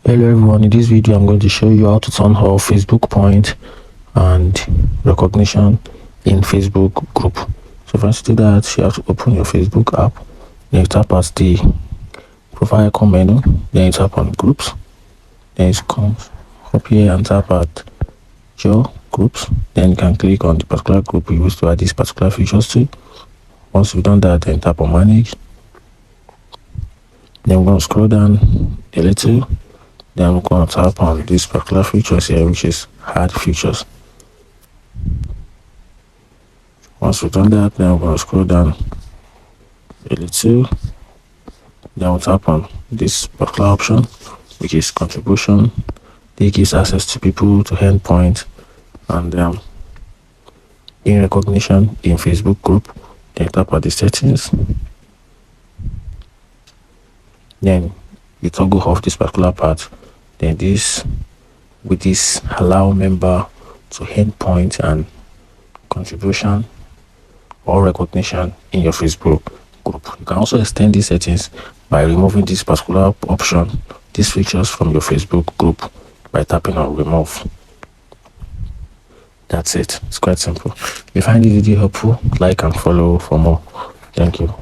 Hello everyone, in this video I'm going to show you how to turn off Facebook point and recognition in Facebook group. So first to do that, you have to open your Facebook app, then you tap at the profile icon menu, then you tap on groups, then you come up here and tap at your groups, then you can click on the particular group you wish to add these particular features to. Once you've done that, then tap on manage, then we're going to scroll down a little. Then I'm going to tap on this particular features here, which is add features. Once we've done that, then I'm going to scroll down a little. Then we'll tap on this particular option, which is contribution. It gives access to people to earn points and in recognition in Facebook group. Then tap on the settings. Then you toggle off this particular part. Then this allow member to earn points and contribution or recognition in your Facebook group. You can also extend these settings by removing this particular option, these features from your Facebook group by tapping on remove. That's it. It's quite simple. If you find this video helpful, like and follow for more. Thank you.